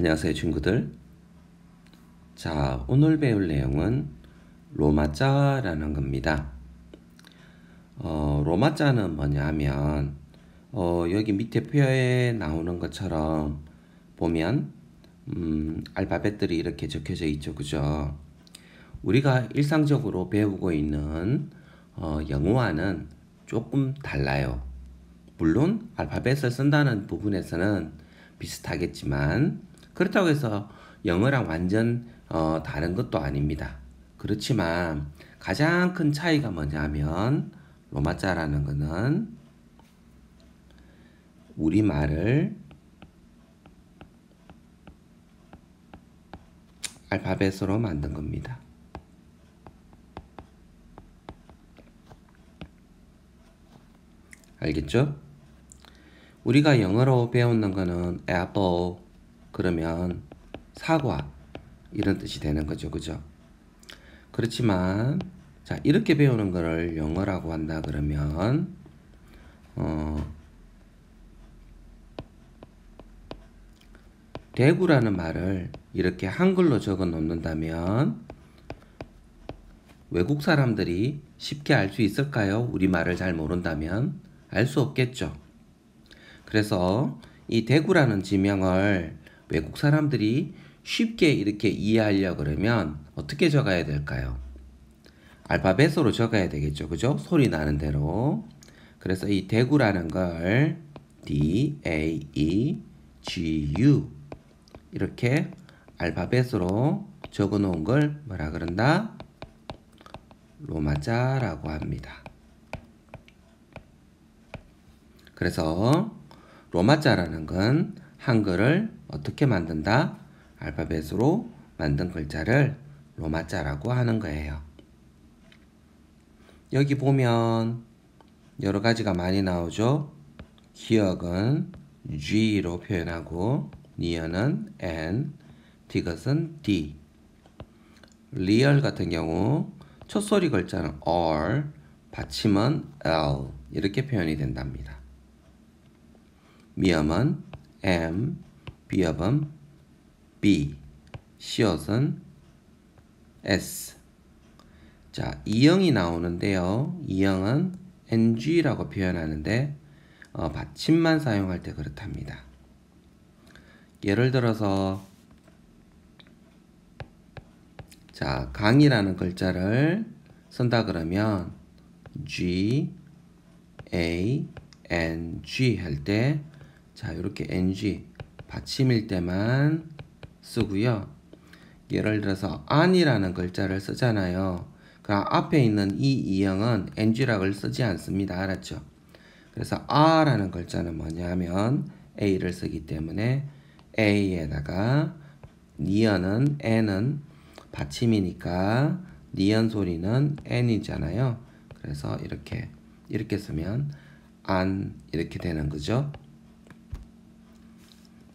안녕하세요 친구들. 자, 오늘 배울 내용은 로마자라는 겁니다. 로마자는 뭐냐 하면 여기 밑에 표에 나오는 것처럼 보면 알파벳들이 이렇게 적혀져 있죠, 그죠? 우리가 일상적으로 배우고 있는 영어와는 조금 달라요. 물론 알파벳을 쓴다는 부분에서는 비슷하겠지만 그렇다고 해서 영어랑 완전 다른 것도 아닙니다. 그렇지만 가장 큰 차이가 뭐냐면 로마자라는 거는 우리말을 알파벳으로 만든 겁니다. 알겠죠? 우리가 영어로 배우는 거는 apple 그러면 사과 이런 뜻이 되는 거죠, 그죠? 그렇지만 자, 이렇게 배우는 거를 영어라고 한다 그러면 대구라는 말을 이렇게 한글로 적어 놓는다면 외국 사람들이 쉽게 알 수 있을까요? 우리말을 잘 모른다면 알 수 없겠죠. 그래서 이 대구라는 지명을 외국 사람들이 쉽게 이렇게 이해하려 그러면 어떻게 적어야 될까요? 알파벳으로 적어야 되겠죠, 그죠? 소리 나는 대로. 그래서 이 대구라는 걸 D-A-E-G-U 이렇게 알파벳으로 적어 놓은 걸 뭐라 그런다? 로마자라고 합니다. 그래서 로마자라는 건 한글을 어떻게 만든다? 알파벳으로 만든 글자를 로마자라고 하는 거예요. 여기 보면 여러 가지가 많이 나오죠. 기억은 G로 표현하고 니어는 N, 디귿은 D. 리얼 같은 경우 첫소리 글자는 R, 받침은 L 이렇게 표현이 된답니다. 미음은 M, 비읍은 B, 시옷은 S. 자, 이형이 나오는데요. 이형은 NG라고 표현하는데 받침만 사용할 때 그렇답니다. 예를 들어서 자, 강이라는 글자를 쓴다 그러면 G, A, N, G 할 때 자, 이렇게 NG 받침일 때만 쓰고요. 예를 들어서 안이라는 글자를 쓰잖아요. 그 앞에 있는 이 이형은 NG락을 쓰지 않습니다. 알았죠? 그래서 아라는 글자는 뭐냐면 A를 쓰기 때문에 A에다가 니언은 N은 받침이니까 니언 소리는 N이잖아요. 그래서 이렇게 쓰면 안 이렇게 되는 거죠.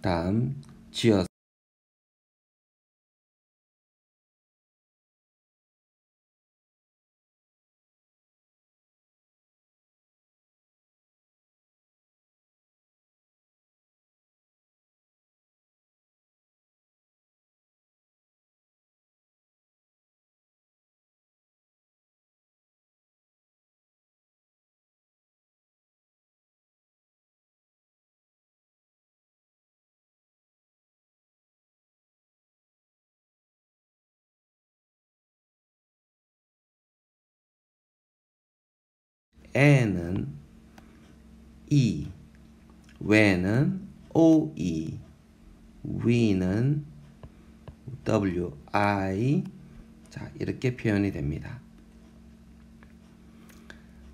다음 지어 N은 E, 왜는 OE, 위는 WI 자, 이렇게 표현이 됩니다.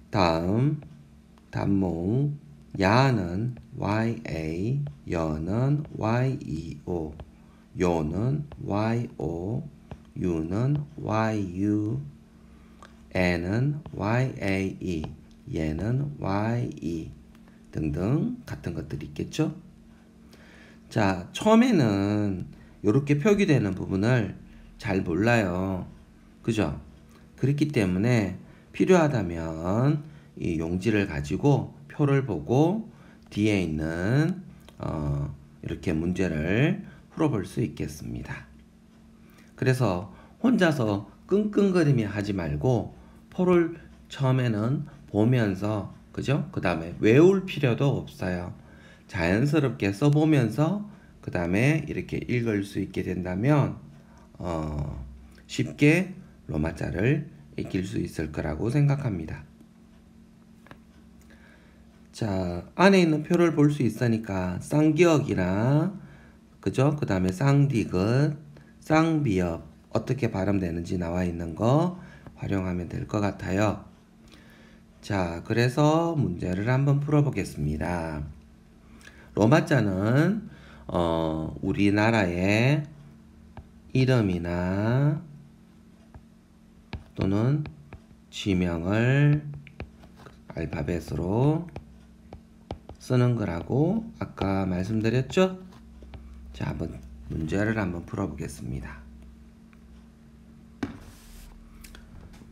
다음 단모 야는 YA, 여는 YEO, 요는 YO, 유는 YU, N은 YAE, 얘는 YE 등등 같은 것들이 있겠죠? 자, 처음에는 이렇게 표기되는 부분을 잘 몰라요. 그죠? 그렇기 때문에 필요하다면 이 용지를 가지고 표를 보고 뒤에 있는 이렇게 문제를 풀어볼 수 있겠습니다. 그래서 혼자서 끙끙거리며 하지 말고 포를 처음에는 보면서, 그죠? 그 다음에 외울 필요도 없어요. 자연스럽게 써보면서 그 다음에 이렇게 읽을 수 있게 된다면 쉽게 로마자를 익힐 수 있을 거라고 생각합니다. 자, 안에 있는 표를 볼 수 있으니까 쌍기역이나, 그죠? 그 다음에 쌍디귿, 쌍비역 어떻게 발음되는지 나와 있는 거 활용하면 될 것 같아요. 자, 그래서 문제를 한번 풀어보겠습니다. 로마자는 우리나라의 이름이나 또는 지명을 알파벳으로 쓰는 거라고 아까 말씀드렸죠? 자, 한번 문제를 한번 풀어보겠습니다.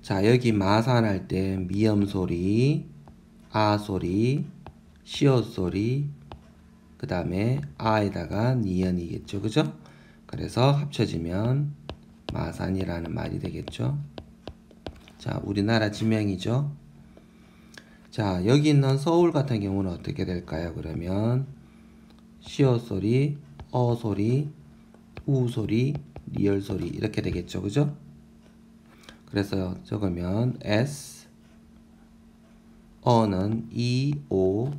자, 여기 마산할 때 미음 소리, 아 소리, 시옷 소리, 그 다음에 아에다가 니은이겠죠, 그죠? 그래서 합쳐지면 마산이라는 말이 되겠죠. 자, 우리나라 지명이죠. 자, 여기 있는 서울 같은 경우는 어떻게 될까요? 그러면 시옷 소리, 어 소리, 우 소리, 리을 소리 이렇게 되겠죠, 그죠? 그래서 적으면 S, 어는 E, O,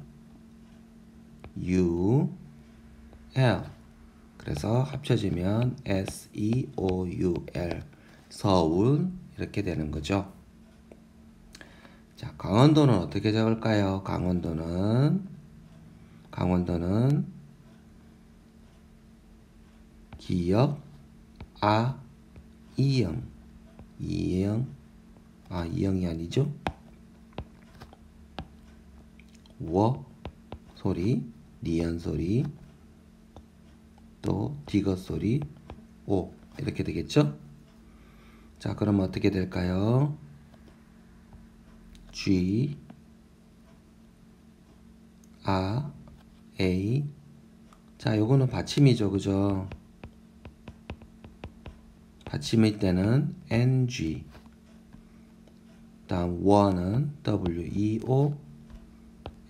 U, L. 그래서 합쳐지면 S, E, O, U, L. 서울 이렇게 되는 거죠. 자, 강원도는 어떻게 적을까요? 강원도는 기역, 아, 이영, 이영이 아니죠? 워 소리, 니은 소리, 또 디귿 소리, 오 이렇게 되겠죠? 자, 그럼 어떻게 될까요? G, 아, A. 자, 요거는 받침이죠, 그죠? 받침일 때는 NG. 다음 워는 WEO,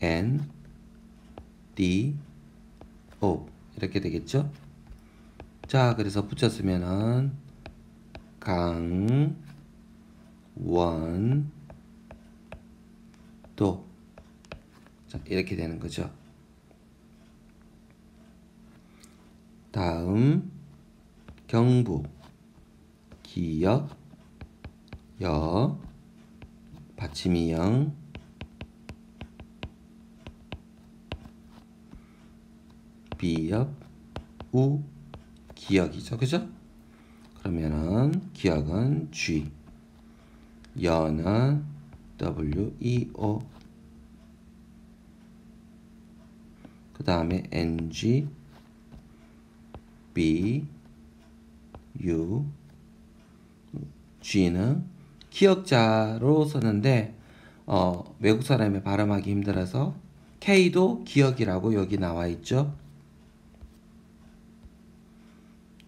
N, D, O 이렇게 되겠죠? 자, 그래서 붙였으면은 강, 원, 도. 자, 이렇게 되는 거죠. 다음 경북, 기역, 여, 받침이 영, 비역, 우, 기역이죠, 그죠? 그러면은 기역은 G, 여는 W, E, O, 그 다음에 NG, B, U, G는 기역자로 쓰는데 외국 사람이 발음하기 힘들어서 K도 기역이라고 여기 나와 있죠.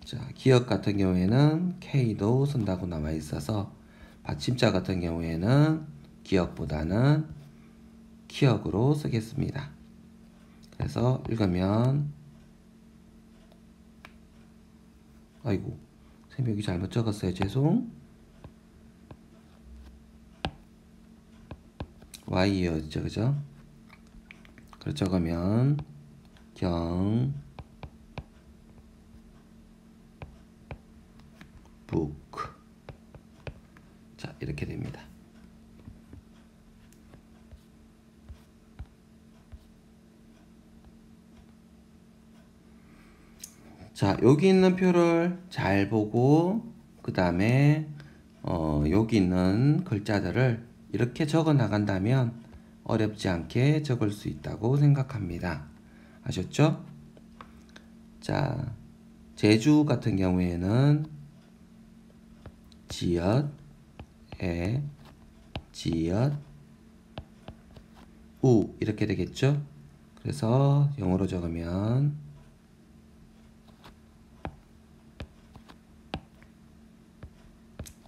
자, 기역 같은 경우에는 K도 쓴다고 나와 있어서 받침자 같은 경우에는 기역보다는 기역으로 쓰겠습니다. 그래서 읽으면, 아이고 선생님 여기 잘못 적었어요. 죄송. Y였죠, 그죠? 그래서 적으면 북. 자, 이렇게 됩니다. 자, 여기 있는 표를 잘 보고 그 다음에 여기 있는 글자들을 이렇게 적어 나간다면 어렵지 않게 적을 수 있다고 생각합니다. 아셨죠? 자, 제주 같은 경우에는 지읒, 에, 지읒, 우 이렇게 되겠죠? 그래서 영어로 적으면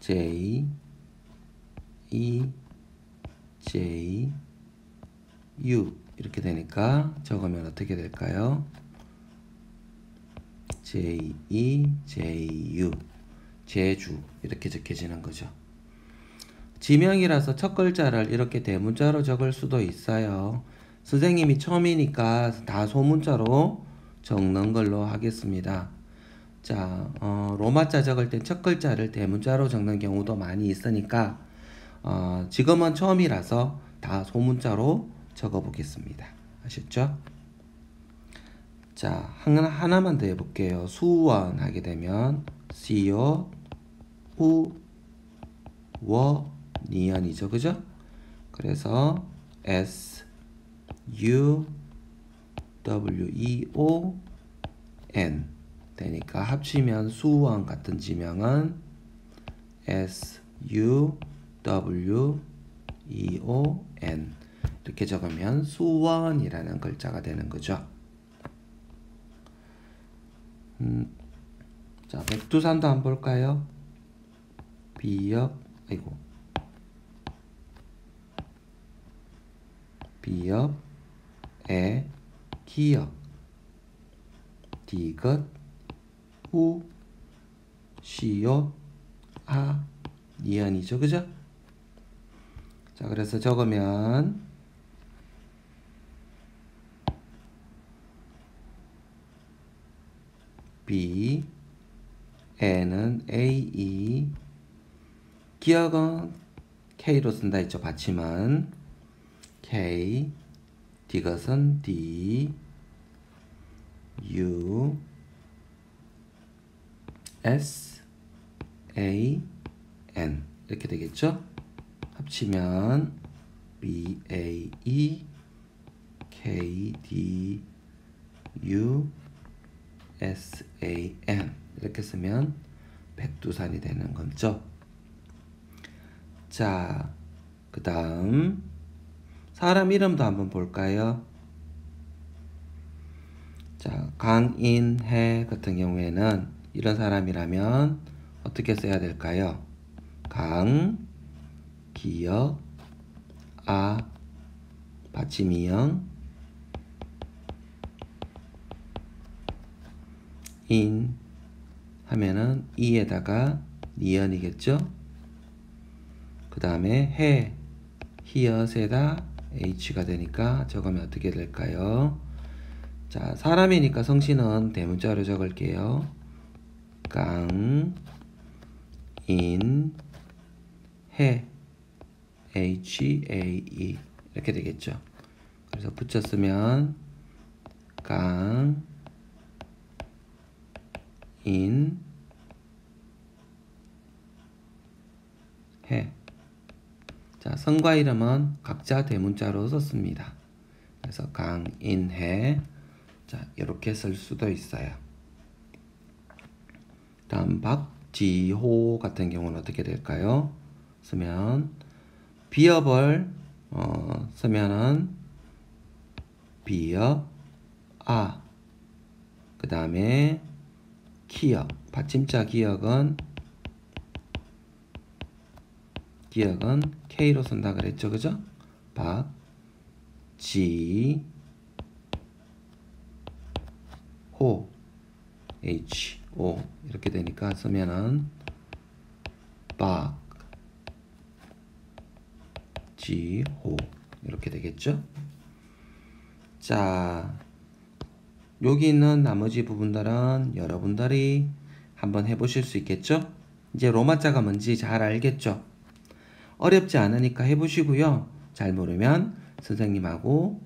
J E J U 이렇게 되니까 적으면 어떻게 될까요? J E J U 제주 이렇게 적혀지는 거죠. 지명이라서 첫 글자를 이렇게 대문자로 적을 수도 있어요. 선생님이 처음이니까 다 소문자로 적는 걸로 하겠습니다. 자, 로마자 적을 때 첫 글자를 대문자로 적는 경우도 많이 있으니까 지금은 처음이라서 다 소문자로 적어 보겠습니다. 아셨죠? 자, 하나만 더 해볼게요. 수원 하게 되면 시옷 니언이죠, 그죠? 그래서 S U W E O N 되니까 합치면 수원 같은 지명은 S U W E O N 이렇게 적으면 수원이라는 글자가 되는 거죠. 자, 백두산도 한번 볼까요? 비역 에 기역 디귿 후 시옷 니언이죠, 그죠? 자, 그래서 적으면 B N은 A 기역은 K로 쓴다 했죠. 받침은 K 디귿은 D U S A N 이렇게 되겠죠. 합치면 B A E K D U S A N 이렇게 쓰면 백두산이 되는 거죠. 자, 그 다음 사람 이름도 한번 볼까요? 자, 강인해 같은 경우에는 이런 사람이라면 어떻게 써야 될까요? 강, 기역, 받침이형, 인 하면은 이에다가 니언이겠죠? 그 다음에 해, 히읗에다 H가 되니까 적으면 어떻게 될까요? 자, 사람이니까 성씨는 대문자로 적을게요. 강, 인, 해, H-A-E 이렇게 되겠죠. 그래서 붙였으면 강, 인, 해. 자, 성과 이름은 각자 대문자로 썼습니다. 그래서 강인해. 자, 이렇게 쓸 수도 있어요. 다음 박지호 같은 경우는 어떻게 될까요? 쓰면 비읍을 쓰면은 비읍 그 다음에 기역 받침자 기역은 K로 쓴다 그랬죠, 그죠? 박지호 H-O 이렇게 되니까 쓰면은 박지호 이렇게 되겠죠? 자, 여기 있는 나머지 부분들은 여러분들이 한번 해보실 수 있겠죠? 이제 로마자가 뭔지 잘 알겠죠? 어렵지 않으니까 해보시고요. 잘 모르면 선생님하고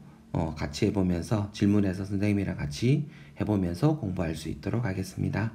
같이 해보면서 질문해서 선생님이랑 같이 해보면서 공부할 수 있도록 하겠습니다.